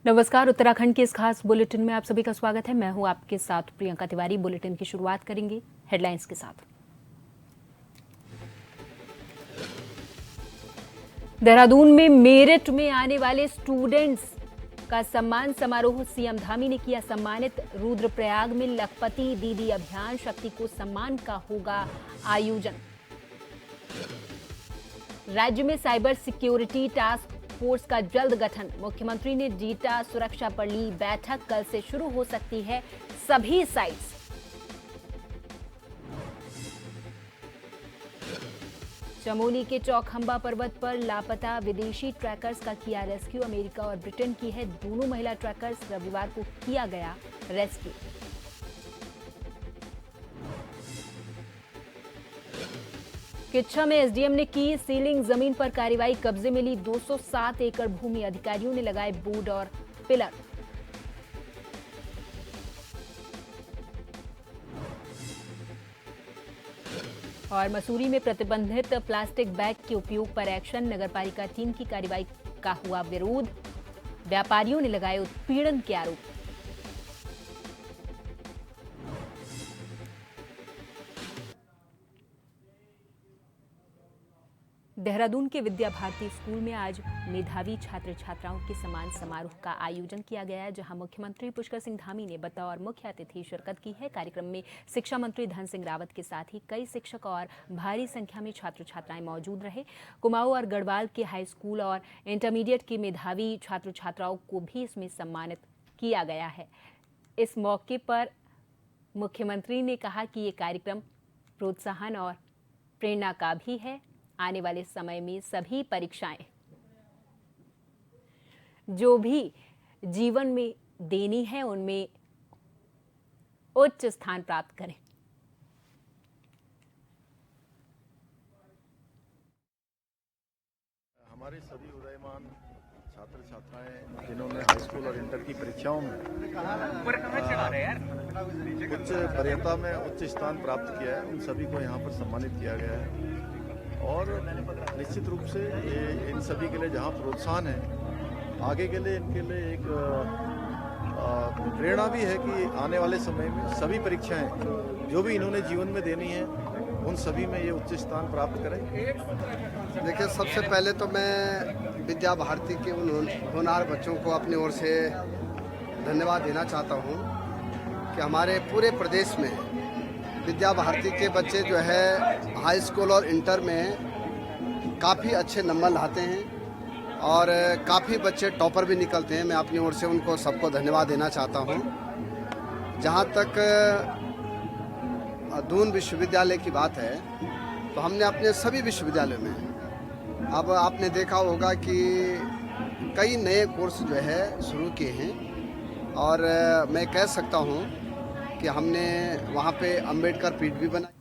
नमस्कार। उत्तराखंड के इस खास बुलेटिन में आप सभी का स्वागत है। मैं हूं आपके साथ प्रियंका तिवारी। बुलेटिन की शुरुआत करेंगे हेडलाइंस के साथ। देहरादून में मेरिट में आने वाले स्टूडेंट्स का सम्मान समारोह सीएम धामी ने किया सम्मानित। रुद्रप्रयाग में लखपति दीदी अभियान शक्ति को सम्मान का होगा आयोजन। राज्य में साइबर सिक्योरिटी टास्क फोर्स का जल्द गठन। मुख्यमंत्री ने डेटा सुरक्षा पर ली बैठक। कल से शुरू हो सकती है सभी साइट्स। चमोली के चौखंबा पर्वत पर लापता विदेशी ट्रैकर्स का किया रेस्क्यू। अमेरिका और ब्रिटेन की है दोनों महिला ट्रैकर्स। रविवार को किया गया रेस्क्यू। किच्छा में एसडीएम ने की सीलिंग। जमीन पर कार्रवाई। कब्जे में ली 207 एकड़ भूमि। अधिकारियों ने लगाए बोर्ड और पिलर। और मसूरी में प्रतिबंधित प्लास्टिक बैग के उपयोग पर एक्शन। नगरपालिका टीम की कार्रवाई का हुआ विरोध। व्यापारियों ने लगाए उत्पीड़न के आरोप। देहरादून के विद्या भारती स्कूल में आज मेधावी छात्र छात्राओं के सम्मान समारोह का आयोजन किया गया है, जहां मुख्यमंत्री पुष्कर सिंह धामी ने बतौर मुख्य अतिथि शिरकत की है। कार्यक्रम में शिक्षा मंत्री धन सिंह रावत के साथ ही कई शिक्षक और भारी संख्या में छात्र छात्राएं मौजूद रहे। कुमाऊं और गढ़वाल के हाई स्कूल और इंटरमीडिएट के मेधावी छात्र छात्राओं को भी इसमें सम्मानित किया गया है। इस मौके पर मुख्यमंत्री ने कहा कि ये कार्यक्रम प्रोत्साहन और प्रेरणा का भी है। आने वाले समय में सभी परीक्षाएं जो भी जीवन में देनी है उनमें उच्च स्थान प्राप्त करें। हमारे सभी उदयमान छात्र छात्राएं जिन्होंने हाई स्कूल और इंटर की परीक्षाओं में उच्च वरीयता में उच्च स्थान प्राप्त किया है, उन सभी को यहाँ पर सम्मानित किया गया है। और निश्चित रूप से ये इन सभी के लिए जहाँ प्रोत्साहन है, आगे के लिए इनके लिए एक प्रेरणा भी है कि आने वाले समय में सभी परीक्षाएं जो भी इन्होंने जीवन में देनी है उन सभी में ये उच्च स्थान प्राप्त करें। देखिए, सबसे पहले तो मैं विद्या भारती के उन होनहार बच्चों को अपनी ओर से धन्यवाद देना चाहता हूँ कि हमारे पूरे प्रदेश में विद्या भारती के बच्चे जो है हाई स्कूल और इंटर में काफ़ी अच्छे नंबर लाते हैं और काफ़ी बच्चे टॉपर भी निकलते हैं। मैं अपनी ओर से उनको सबको धन्यवाद देना चाहता हूँ। जहाँ तक दून विश्वविद्यालय की बात है तो हमने अपने सभी विश्वविद्यालयों में अब आपने देखा होगा कि कई नए कोर्स जो है शुरू किए हैं और मैं कह सकता हूँ कि हमने वहाँ पे अंबेडकर पीठ भी बनाई।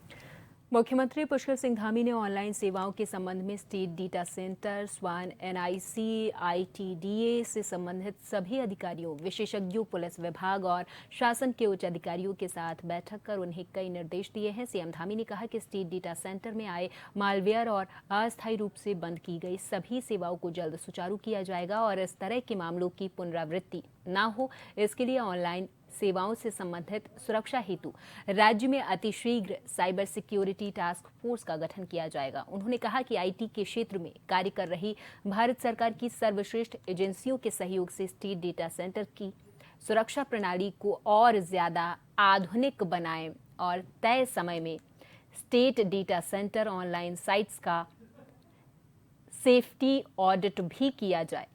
मुख्यमंत्री पुष्कर सिंह धामी ने ऑनलाइन सेवाओं के संबंध में स्टेट डेटा सेंटर, स्वान, एनआईसी, आईटीडीए से संबंधित सभी अधिकारियों, विशेषज्ञों, पुलिस विभाग और शासन के उच्च अधिकारियों के साथ बैठक कर उन्हें कई निर्देश दिए हैं। सीएम धामी ने कहा कि स्टेट डेटा सेंटर में आए मालवेयर और अस्थायी रूप से बंद की गई सभी सेवाओं को जल्द सुचारू किया जाएगा और इस तरह के मामलों की पुनरावृत्ति न हो, इसके लिए ऑनलाइन सेवाओं से संबंधित सुरक्षा हेतु राज्य में अतिशीघ्र साइबर सिक्योरिटी टास्क फोर्स का गठन किया जाएगा। उन्होंने कहा कि आईटी के क्षेत्र में कार्य कर रही भारत सरकार की सर्वश्रेष्ठ एजेंसियों के सहयोग से स्टेट डेटा सेंटर की सुरक्षा प्रणाली को और ज्यादा आधुनिक बनाएं और तय समय में state data centre online sites का सेफ्टी ऑडिट भी किया जाए।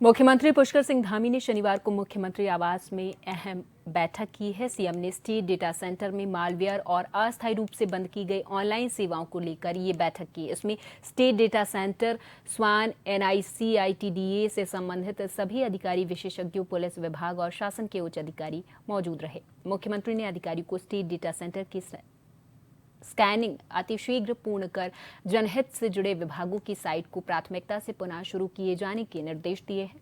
मुख्यमंत्री पुष्कर सिंह धामी ने शनिवार को मुख्यमंत्री आवास में अहम बैठक की है। सीएम ने स्टेट डेटा सेंटर में मालवेयर और अस्थायी रूप से बंद की गई ऑनलाइन सेवाओं को लेकर ये बैठक की। इसमें स्टेट डेटा सेंटर, स्वान, एनआईसी, आईटीडीए से संबंधित सभी अधिकारी, विशेषज्ञों, पुलिस विभाग और शासन के उच्च अधिकारी मौजूद रहे। मुख्यमंत्री ने अधिकारियों को स्टेट डेटा सेंटर की स्कैनिंग अतिशीघ्र पूर्ण कर जनहित से जुड़े विभागों की साइट को प्राथमिकता से पुनः शुरू किए जाने के निर्देश दिए हैं।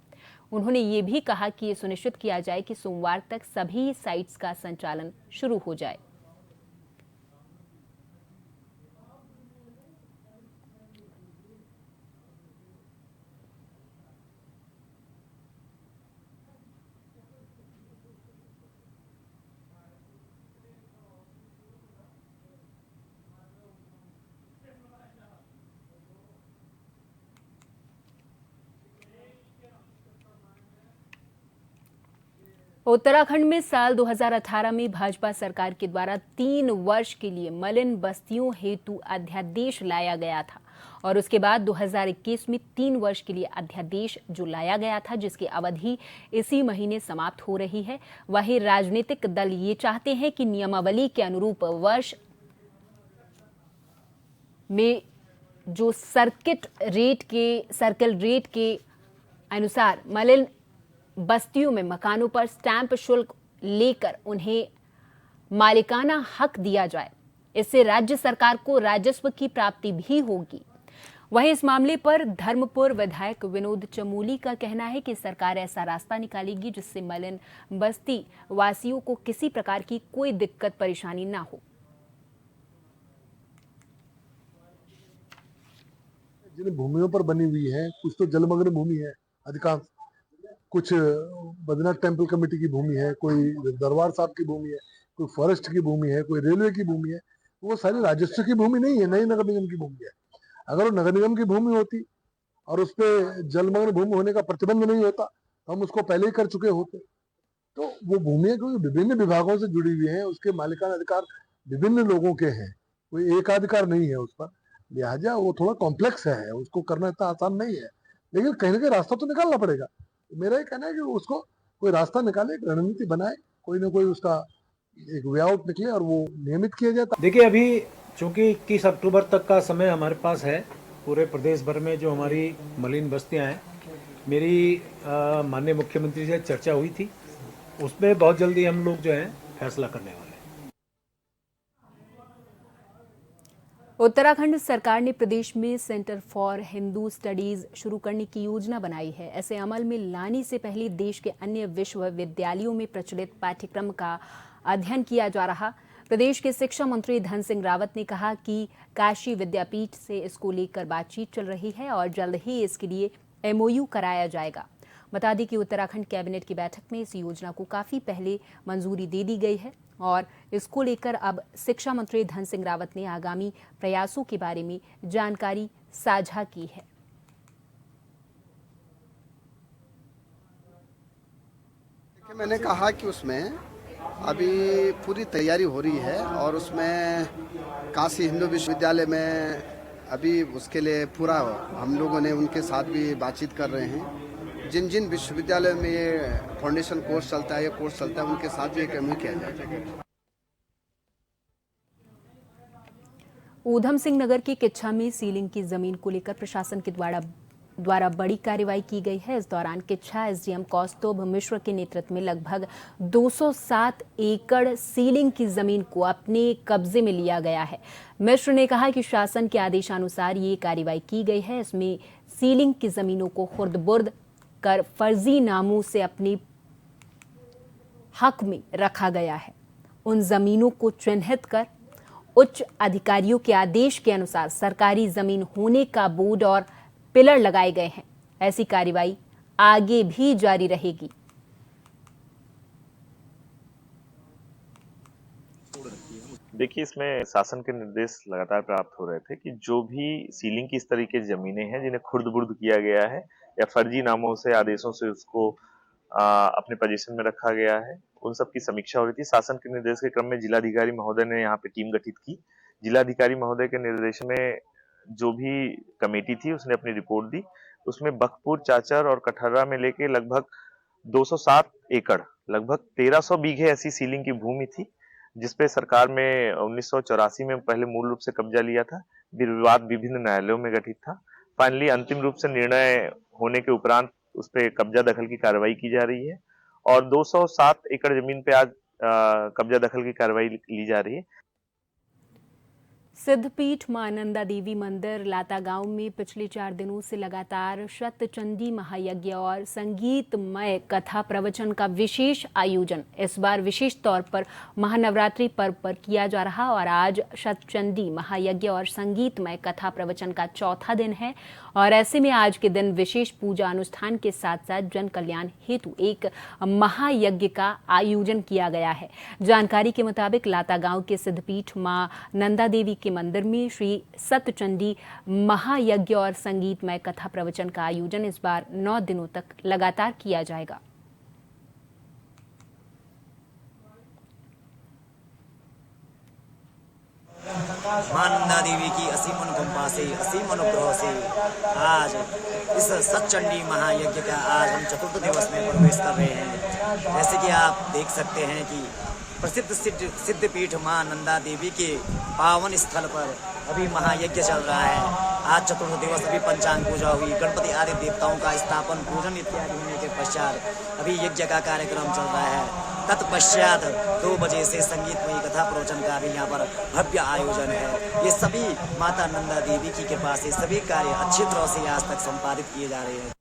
उन्होंने ये भी कहा कि ये सुनिश्चित किया जाए कि सोमवार तक सभी साइट्स का संचालन शुरू हो जाए। उत्तराखंड में साल 2018 में भाजपा सरकार के द्वारा 3 वर्ष के लिए मलिन बस्तियों हेतु अध्यादेश लाया गया था और उसके बाद 2021 में 3 वर्ष के लिए अध्यादेश जो लाया गया था, जिसकी अवधि इसी महीने समाप्त हो रही है। वहीं राजनीतिक दल ये चाहते हैं कि नियमावली के अनुरूप वर्ष में जो सर्कल रेट के अनुसार मलिन बस्तियों में मकानों पर स्टैंप शुल्क लेकर उन्हें मालिकाना हक दिया जाए। इससे राज्य सरकार को राजस्व की प्राप्ति भी होगी। वहीं इस मामले पर धर्मपुर विधायक विनोद चमोली का कहना है कि सरकार ऐसा रास्ता निकालेगी जिससे मलिन बस्ती वासियों को किसी प्रकार की कोई दिक्कत परेशानी ना हो। जिन भूमियों पर बनी हुई है, कुछ तो जलमग्न भूमि है, अधिकांश कुछ बद्रीनाथ टेम्पल कमेटी की भूमि है, कोई दरबार साहब की भूमि है, कोई फॉरेस्ट की भूमि है, कोई रेलवे की भूमि है। वो सारी राजस्व की भूमि नहीं है, नई नगर निगम की भूमि है। अगर वो नगर निगम की भूमि होती और उस पर जलमग्न भूमि होने का प्रतिबंध नहीं होता तो हम उसको पहले ही कर चुके होते। तो वो भूमियां क्योंकि विभिन्न विभागों से जुड़ी हुई है, उसके मालिकाना अधिकार विभिन्न लोगों के हैं, कोई एकाधिकार नहीं है उस पर। लिहाजा वो थोड़ा कॉम्प्लेक्स है, उसको करना इतना आसान नहीं है, लेकिन कहीं ना कहीं रास्ता तो निकालना पड़ेगा। मेरा ये कहना है कि उसको कोई रास्ता निकाले, एक रणनीति बनाए, कोई ना कोई उसका एक वे आउट निकले और वो नियमित किया जाता। देखिए, अभी चूंकि 21 अक्टूबर तक का समय हमारे पास है, पूरे प्रदेश भर में जो हमारी मलिन बस्तियां हैं, मेरी माननीय मुख्यमंत्री से चर्चा हुई थी, उसमें बहुत जल्दी हम लोग जो है फैसला करने वाले हैं। उत्तराखंड सरकार ने प्रदेश में सेंटर फॉर हिंदू स्टडीज शुरू करने की योजना बनाई है। ऐसे अमल में लाने से पहले देश के अन्य विश्वविद्यालयों में प्रचलित पाठ्यक्रम का अध्ययन किया जा रहा। प्रदेश के शिक्षा मंत्री धन सिंह रावत ने कहा कि काशी विद्यापीठ से इसको लेकर बातचीत चल रही है और जल्द ही इसके लिए MOU कराया जाएगा। बता दें कि उत्तराखंड कैबिनेट की बैठक में इस योजना को काफी पहले मंजूरी दे दी गई है और इसको लेकर अब शिक्षा मंत्री धन सिंह रावत ने आगामी प्रयासों के बारे में जानकारी साझा की है। मैंने कहा कि उसमें अभी पूरी तैयारी हो रही है और उसमें काशी हिंदू विश्वविद्यालय में अभी उसके लिए पूरा हम लोगों ने उनके साथ भी बातचीत कर रहे हैं। जिन जिन विश्वविद्यालय में ये फाउंडेशन कोर्स चलता है, ये कोर्स चलता है, उनके साथ भी एक MOU किया जाएगा। ऊधम सिंह नगर की किच्छा में सीलिंग की जमीन को लेकर प्रशासन के द्वारा बड़ी कार्रवाई की गई है। इस दौरान किच्छा SDM कौस्तुभ मिश्र के नेतृत्व में लगभग 207 एकड़ सीलिंग की जमीन को अपने कब्जे में लिया गया है। मिश्र ने कहा कि शासन के आदेशानुसार ये कार्रवाई की गई है। इसमें सीलिंग की जमीनों को खुर्द-बुर्द कर फर्जी नामों से अपने हक में रखा गया है। उन जमीनों को चिन्हित कर उच्च अधिकारियों के आदेश के अनुसार सरकारी जमीन होने का बोर्ड और पिलर लगाए गए हैं। ऐसी कार्रवाई आगे भी जारी रहेगी। देखिए, इसमें शासन के निर्देश लगातार प्राप्त हो रहे थे कि जो भी सीलिंग की इस तरीके की जमीनें हैं जिन्हें खुर्द-बुर्द किया गया है या फर्जी नामों से आदेशों से उसको अपने पोजीशन में रखा गया है, उन सब की समीक्षा हो रही थी। शासन के निर्देश के क्रम में जिलाधिकारी महोदय ने यहाँ पे टीम गठित की। जिलाधिकारी महोदय के निर्देश में जो भी कमेटी थी उसने अपनी रिपोर्ट दी। उसमें बखपुर, चाचर और कठर्रा में लेके लगभग 207 एकड़, लगभग 1300 बीघे ऐसी सीलिंग की भूमि थी जिसपे सरकार में 1984 में पहले मूल रूप से कब्जा लिया था। विवाद विभिन्न न्यायालयों में गठित था। फाइनली अंतिम रूप से निर्णय होने के उपरांत उस पे कब्जा दखल की कार्रवाई की जा रही है और 207 एकड़ जमीन पे आज कब्जा दखल की कार्रवाई ली जा रही है। सिद्धपीठ मां नंदा देवी मंदिर लाता गांव में पिछले 4 दिनों से लगातार शतचंडी महायज्ञ और संगीतमय कथा प्रवचन का विशेष आयोजन इस बार विशेष तौर पर महानवरात्रि पर्व पर किया जा रहा और आज शतचंडी महायज्ञ और संगीतमय कथा प्रवचन का चौथा दिन है और ऐसे में आज के दिन विशेष पूजा अनुष्ठान के साथ साथ जन कल्याण हेतु एक महायज्ञ का आयोजन किया गया है। जानकारी के मुताबिक लाता गांव के सिद्धपीठ मां नंदा देवी के मंदिर में श्री सतचंडी महायज्ञ और संगीतमय कथा प्रवचन का आयोजन इस बार 9 दिनों तक लगातार किया जाएगा। मां नंदा देवी की असीम अनुकंपा से, असीम अनुग्रह से आज इस सतचंडी महायज्ञ का आज हम चतुर्थ दिवस में प्रवेश कर रहे हैं। जैसे कि आप देख सकते हैं कि प्रसिद्ध सिद्धपीठ मां नंदा देवी के पावन स्थल पर अभी महायज्ञ चल रहा है। आज चतुर्थ दिवस अभी पंचांग पूजा हुई, गणपति आदि देवताओं का स्थापन पूजन इत्यादि होने के पश्चात अभी यज्ञ का कार्यक्रम चल रहा है। तत्पश्चात 2 बजे से संगीतमयी कथा प्रवचन का भी यहाँ पर भव्य आयोजन है। ये सभी माता नंदा देवी की कृपा से सभी कार्य अच्छी तरह से आज तक संपादित किए जा रहे हैं।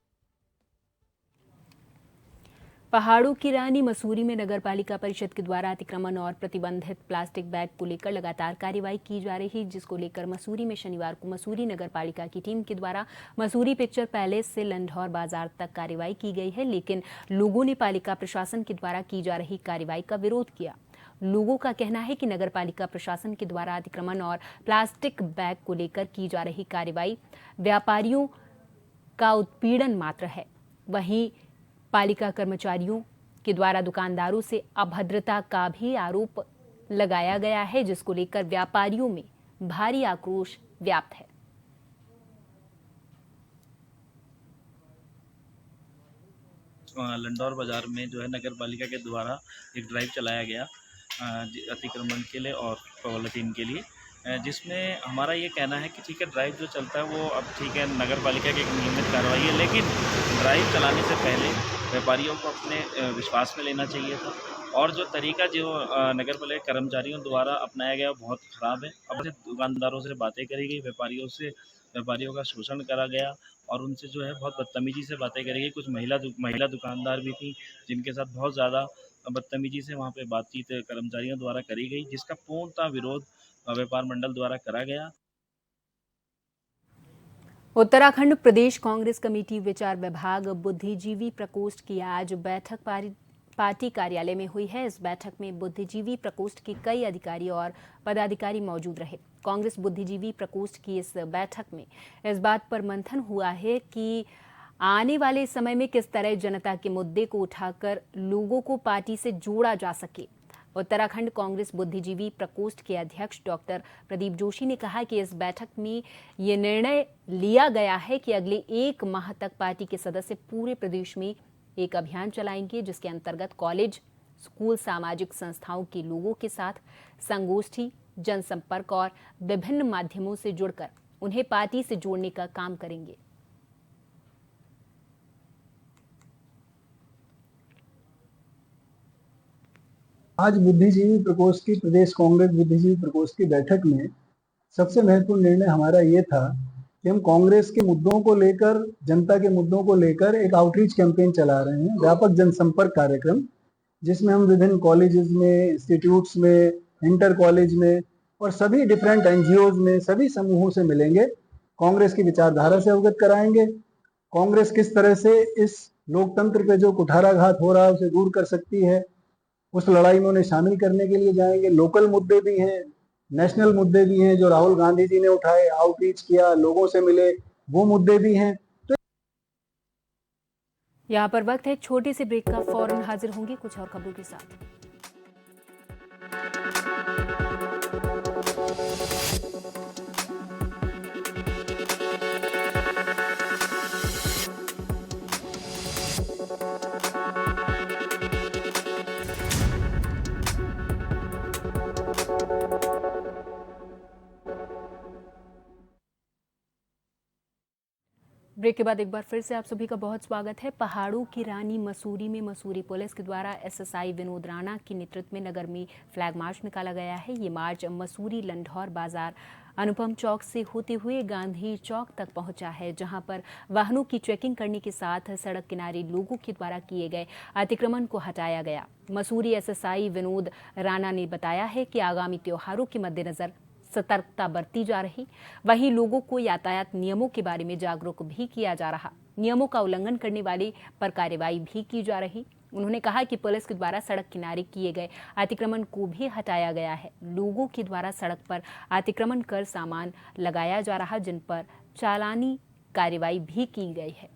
पहाड़ों की रानी मसूरी में नगरपालिका परिषद के द्वारा अतिक्रमण और प्रतिबंधित प्लास्टिक बैग को लेकर लगातार कार्रवाई की जा रही, जिसको लेकर मसूरी में शनिवार को मसूरी नगरपालिका की टीम के द्वारा मसूरी पिक्चर पैलेस से लंढौर बाजार तक कार्रवाई की गई है। लेकिन लोगों ने पालिका प्रशासन के द्वारा की जा रही कार्रवाई का विरोध किया। लोगों का कहना है कि नगरपालिका प्रशासन के द्वारा अतिक्रमण और प्लास्टिक बैग को लेकर की जा रही कार्रवाई व्यापारियों का उत्पीड़न मात्र है। वहीं पालिका कर्मचारियों के द्वारा दुकानदारों से अभद्रता का भी आरोप लगाया गया है, जिसको लेकर व्यापारियों में भारी आक्रोश व्याप्त है। लंढौर बाजार में जो है नगरपालिका के द्वारा एक ड्राइव चलाया गया अतिक्रमण के लिए और पॉलीथीन के लिए, जिसमें हमारा ये कहना है कि ठीक है, ड्राइव जो चलता है वो अब ठीक है, नगरपालिका की एक नियमित कार्रवाई है, लेकिन ड्राइव चलाने से पहले व्यापारियों को अपने विश्वास में लेना चाहिए था। और जो तरीका जो नगरपालिका कर्मचारियों द्वारा अपनाया गया वो बहुत ख़राब है। अब दुकानदारों से बातें करी गई, व्यापारियों का शोषण करा गया और उनसे जो है बहुत बदतमीजी से बातें करी गई। कुछ महिला दुकानदार भी थी जिनके साथ बहुत ज़्यादा बदतमीजी से वहाँ पे बातचीत कर्मचारियों द्वारा करी गई, जिसका पूर्णतः विरोध व्यापार मंडल द्वारा करा गया। उत्तराखंड प्रदेश कांग्रेस कमेटी विचार विभाग बुद्धिजीवी प्रकोष्ठ की आज बैठक पार्टी कार्यालय में हुई है। इस बैठक में बुद्धिजीवी प्रकोष्ठ के कई अधिकारी और पदाधिकारी मौजूद रहे। कांग्रेस बुद्धिजीवी प्रकोष्ठ की इस बैठक में इस बात पर मंथन हुआ है कि आने वाले समय में किस तरह जनता के मुद्दे को उठाकर लोगों को पार्टी से जोड़ा जा सके। उत्तराखंड कांग्रेस बुद्धिजीवी प्रकोष्ठ के अध्यक्ष डॉक्टर प्रदीप जोशी ने कहा कि इस बैठक में ये निर्णय लिया गया है कि अगले 1 माह तक पार्टी के सदस्य पूरे प्रदेश में एक अभियान चलाएंगे, जिसके अंतर्गत कॉलेज, स्कूल, सामाजिक संस्थाओं के लोगों के साथ संगोष्ठी, जनसंपर्क और विभिन्न माध्यमों से जुड़कर उन्हें पार्टी से जोड़ने का काम करेंगे। आज बुद्धिजीवी प्रकोष्ठ की प्रदेश कांग्रेस बुद्धिजीवी प्रकोष्ठ की बैठक में सबसे महत्वपूर्ण निर्णय हमारा ये था कि हम कांग्रेस के मुद्दों को लेकर, जनता के मुद्दों को लेकर एक आउटरीच कैंपेन चला रहे हैं, व्यापक जनसंपर्क कार्यक्रम, जिसमें हम विभिन्न कॉलेजेस में, इंस्टीट्यूट्स में, इंटर कॉलेज में और सभी डिफरेंट एनजीओज में सभी समूहों से मिलेंगे, कांग्रेस की विचारधारा से अवगत कराएंगे, कांग्रेस किस तरह से इस लोकतंत्र पे जो कुठाराघात हो रहा है उसे दूर कर सकती है, उस लड़ाई में उन्हें शामिल करने के लिए जाएंगे। लोकल मुद्दे भी हैं, नेशनल मुद्दे भी हैं जो राहुल गांधी जी ने उठाए, आउटरीच किया, लोगों से मिले, वो मुद्दे भी हैं। यहाँ पर वक्त है एक छोटे से ब्रेक का, फौरन हाजिर होंगे कुछ और खबरों के साथ। ब्रेक के बाद एक बार फिर से आप सभी का बहुत स्वागत है। पहाड़ों की रानी मसूरी में मसूरी पुलिस के द्वारा एसएसआई विनोद राणा के नेतृत्व में नगर में फ्लैग मार्च निकाला गया है। ये मार्च मसूरी लंढौर बाजार अनुपम चौक से होते हुए गांधी चौक तक पहुंचा है, जहां पर वाहनों की चेकिंग करने के साथ सड़क किनारे लोगों के द्वारा किए गए अतिक्रमण को हटाया गया। मसूरी एसएसआई विनोद राणा ने बताया है कि आगामी त्योहारों के मद्देनजर सतर्कता बरती जा रही, वहीं लोगों को यातायात नियमों के बारे में जागरूक भी किया जा रहा। नियमों का उल्लंघन करने वाले पर कार्रवाई भी की जा रही। उन्होंने कहा कि पुलिस के द्वारा सड़क किनारे किए गए अतिक्रमण को भी हटाया गया है। लोगों के द्वारा सड़क पर अतिक्रमण कर सामान लगाया जा रहा, जिन पर चालानी कार्रवाई भी की गई है।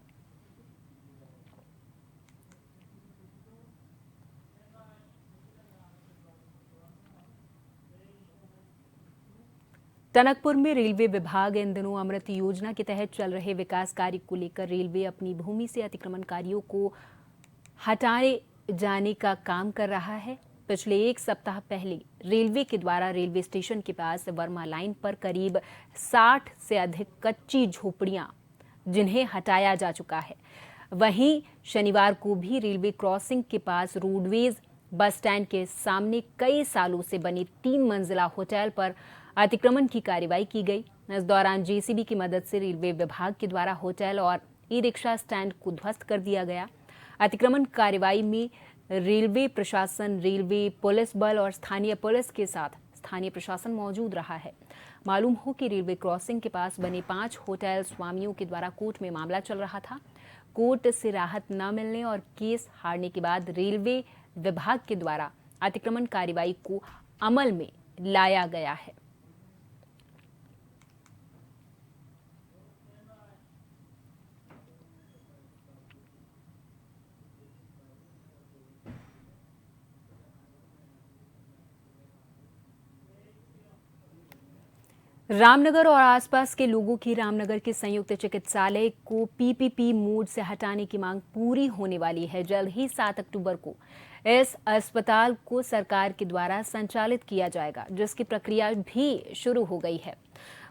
टनकपुर में रेलवे विभाग इन दिनों अमृत योजना के तहत चल रहे विकास कार्य को लेकर रेलवे अपनी भूमि से अतिक्रमणकारियों को हटाए जाने का काम कर रहा है। पिछले एक सप्ताह पहले रेलवे के द्वारा रेलवे स्टेशन के पास वर्मा लाइन पर करीब 60 से अधिक कच्ची झोपड़ियां जिन्हें हटाया जा चुका है। वहीं शनिवार को भी रेलवे क्रॉसिंग के पास रोडवेज बस स्टैंड के सामने कई सालों से बने 3 मंजिला होटल पर अतिक्रमण की कार्रवाई की गई। इस दौरान जेसीबी की मदद से रेलवे विभाग के द्वारा होटल और ई रिक्शा स्टैंड को ध्वस्त कर दिया गया। अतिक्रमण कार्रवाई में रेलवे प्रशासन, रेलवे पुलिस बल और स्थानीय पुलिस के साथ स्थानीय प्रशासन मौजूद रहा है। मालूम हो कि रेलवे क्रॉसिंग के पास बने 5 होटल स्वामियों के द्वारा कोर्ट में मामला चल रहा था। कोर्ट से राहत न मिलने और केस हारने के बाद रेलवे विभाग के द्वारा अतिक्रमण कार्रवाई को अमल में लाया गया है। रामनगर और आसपास के लोगों की रामनगर के संयुक्त चिकित्सालय को पीपीपी मोड से हटाने की मांग पूरी होने वाली है। जल्द ही 7 अक्टूबर को इस अस्पताल को सरकार के द्वारा संचालित किया जाएगा, जिसकी प्रक्रिया भी शुरू हो गई है।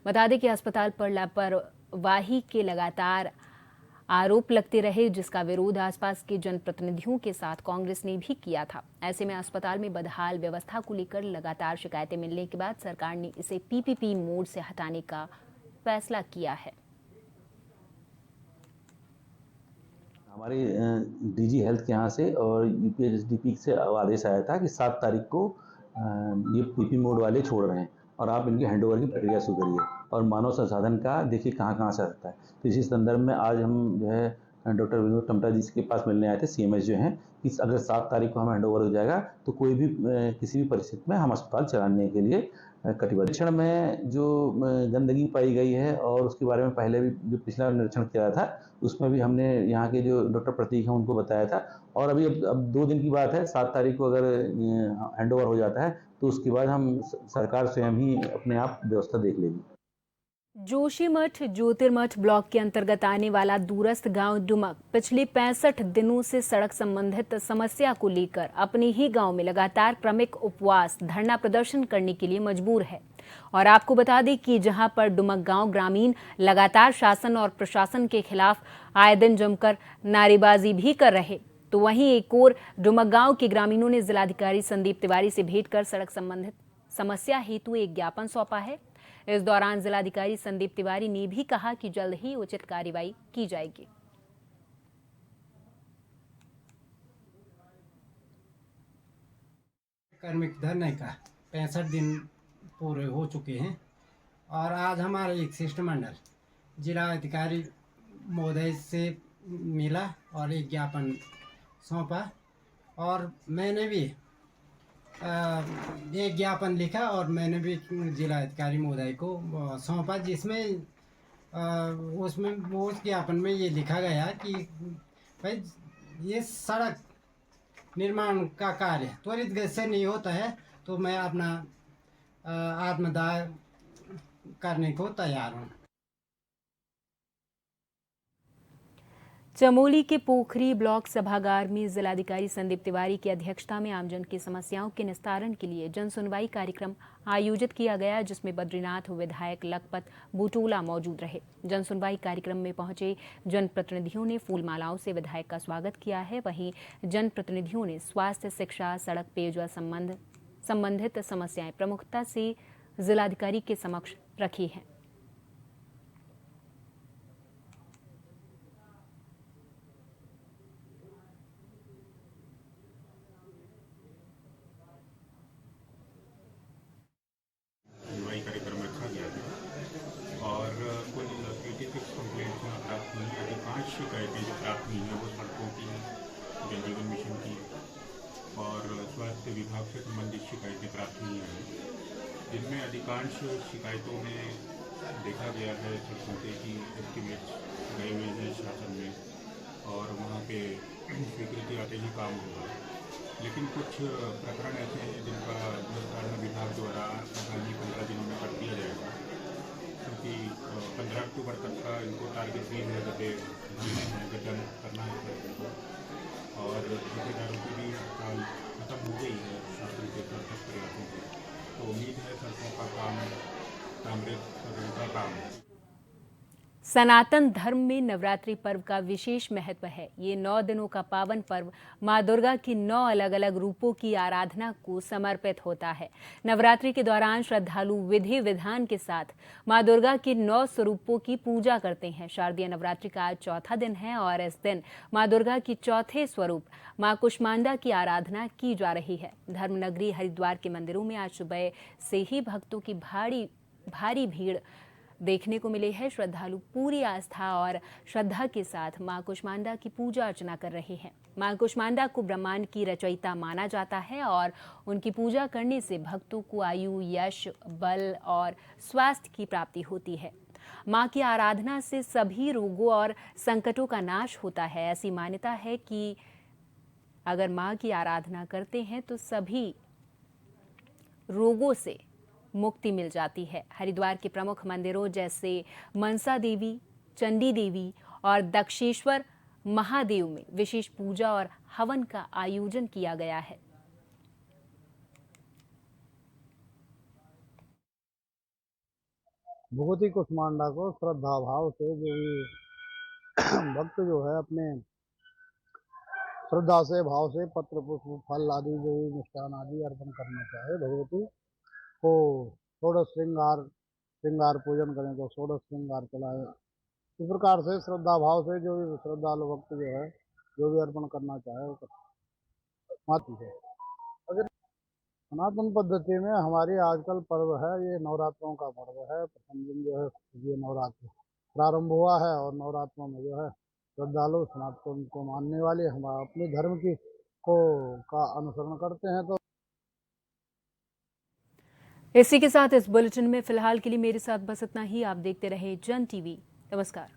बता दें कि अस्पताल पर लापरवाही के लगातार आरोप लगते रहे, जिसका विरोध आसपास के जनप्रतिनिधियों के साथ कांग्रेस ने भी किया था। ऐसे में अस्पताल में बदहाल व्यवस्था को लेकर लगातार शिकायतें मिलने के बाद सरकार ने इसे पीपीपी मोड से हटाने का फैसला किया है। हमारे डीजी हेल्थ के यहाँ से और यूपीएचडीपी से आदेश आया था कि 7 तारीख को ये पीपी मोड वाले छोड़ रहे हैं और आप इनकी हैंडओवर की प्रक्रिया शुरू करिए और मानव संसाधन का देखिए कहाँ कहाँ से सकता है। तो इसी संदर्भ में आज हम जो है डॉक्टर विनोद टमटा जी के पास मिलने आए थे। सीएमएस जो हैं कि अगर 7 तारीख को हमें हैंडओवर हो जाएगा तो कोई भी किसी भी परिस्थिति में हम अस्पताल चलाने के लिए कटिबद्ध। निरीक्षण में जो गंदगी पाई गई है और उसके बारे में पहले भी जो पिछला निरीक्षण किया था उसमें भी हमने यहाँ के जो डॉक्टर प्रतीक हैं उनको बताया था। और अभी अब 2 दिन की बात है, 7 तारीख को अगर हैंडओवर हो जाता है तो उसके बाद हम सरकार स्वयं ही अपने आप व्यवस्था देख लेगी। जोशीमठ ज्योतिर्मठ ब्लॉक के अंतर्गत आने वाला दूरस्थ गांव डुमक पिछले 65 दिनों से सड़क संबंधित समस्या को लेकर अपने ही गांव में लगातार क्रमिक उपवास धरना प्रदर्शन करने के लिए मजबूर है। और आपको बता दें कि जहां पर डुमक गांव ग्रामीण लगातार शासन और प्रशासन के खिलाफ आए दिन जमकर नारेबाजी भी कर रहे, तो वहीं एक और डुमक गांव के ग्रामीणों ने जिलाधिकारी संदीप तिवारी से भेंट कर सड़क संबंधित समस्या हेतु एक ज्ञापन सौंपा है। इस दौरान जिलाधिकारी संदीप तिवारी ने भी कहा कि जल्द ही उचित कार्रवाई की जाएगी। कार्मिक धरने का 65 दिन पूरे हो चुके हैं और आज हमारा एक शिष्टमंडल जिला अधिकारी महोदय से मिला और एक ज्ञापन सौंपा और मैंने भी एक ज्ञापन लिखा और मैंने भी जिला अधिकारी महोदय को सौंपा, जिसमें उसमें उस ज्ञापन में ये लिखा गया कि भाई ये सड़क निर्माण का कार्य त्वरित गति से नहीं होता है तो मैं अपना आत्मदाह करने को तैयार हूँ। चमोली के पोखरी ब्लॉक सभागार में जिलाधिकारी संदीप तिवारी की अध्यक्षता में आमजन की समस्याओं के निस्तारण के लिए जन सुनवाई कार्यक्रम आयोजित किया गया, जिसमें बद्रीनाथ विधायक लखपत बुटोला मौजूद रहे। जन सुनवाई कार्यक्रम में पहुंचे जनप्रतिनिधियों ने फूलमालाओं से विधायक का स्वागत किया है। वहीं जनप्रतिनिधियों ने स्वास्थ्य, शिक्षा, सड़क, पेयजल संबंधित समस्याएं प्रमुखता से जिलाधिकारी के समक्ष रखी हैं। कार्यक्रम रखा गया था और कुल 86 कंप्लेंट्स प्राप्त हुई। अधिकांश शिकायतें जो प्राप्त हुई हैं वो सड़कों की, जल जीवन मिशन की और स्वास्थ्य विभाग से संबंधित शिकायतें प्राप्त हुई हैं, जिनमें अधिकांश शिकायतों में देखा गया है सड़कों के कि एस्टिमेट्स गए हुए हैं शासन में और वहाँ पे स्वीकृति आते ही काम होगा, लेकिन कुछ प्रकरण ऐसे हैं जिनका निस्तारण विभाग द्वारा आगामी 15 दिनों में कर दिया जाएगा, क्योंकि 15 अक्टूबर तक का इनको टारगेट दी है, गठन करना है और ठेकेदारों की भी हड़ताल खत्म हो गई है शासन के सार्थक प्रयासों से। तो उम्मीद है सड़कों का काम, कामरेज सड़कों का काम है। सनातन धर्म में नवरात्रि पर्व का विशेष महत्व है। ये 9 दिनों का पावन पर्व मां दुर्गा की 9 अलग अलग रूपों की आराधना को समर्पित होता है। नवरात्रि के दौरान श्रद्धालु विधि विधान के साथ मां दुर्गा के 9 स्वरूपों की पूजा करते हैं। शारदीय नवरात्रि का आज चौथा दिन है और इस दिन मां दुर्गा की चौथे स्वरूप मां कुष्मांडा की आराधना की जा रही है। धर्मनगरी हरिद्वार के मंदिरों में आज सुबह से ही भक्तों की भारी भीड़ देखने को मिली है। श्रद्धालु पूरी आस्था और श्रद्धा के साथ मां कुष्मांडा की पूजा अर्चना कर रहे हैं। मां कुष्मांडा को ब्रह्मांड की रचयिता माना जाता है और उनकी पूजा करने से भक्तों को आयु, यश, बल और स्वास्थ्य की प्राप्ति होती है। मां की आराधना से सभी रोगों और संकटों का नाश होता है। ऐसी मान्यता है कि अगर मां की आराधना करते हैं तो सभी रोगों से मुक्ति मिल जाती है। हरिद्वार के प्रमुख मंदिरों जैसे मनसा देवी, चंडी देवी और दक्षेश्वर महादेव में विशेष पूजा और हवन का आयोजन किया गया है। भगवती कुष्मांडा को श्रद्धा भाव से जो भक्त जो है अपने श्रद्धा से, भाव से पत्र पुष्प फल आदि जो मिष्ठान आदि अर्पण करना चाहे, भगवती को षोडश श्रृंगार पूजन करें तो षोडश श्रृंगार चलाए। इस प्रकार से श्रद्धा भाव से जो भी श्रद्धालु भक्त जो है जो भी अर्पण करना चाहे वो माती है। अगर सनातन पद्धति में हमारी आजकल पर्व है, ये नवरात्रों का पर्व है। प्रथम दिन जो है ये नवरात्र प्रारंभ हुआ है और नवरात्रों में जो है श्रद्धालु सनातन को मानने वाले हम अपने धर्म की का अनुसरण करते हैं। तो इसी के साथ इस बुलेटिन में फिलहाल के लिए मेरे साथ बस इतना ही। आप देखते रहे जन टीवी। नमस्कार।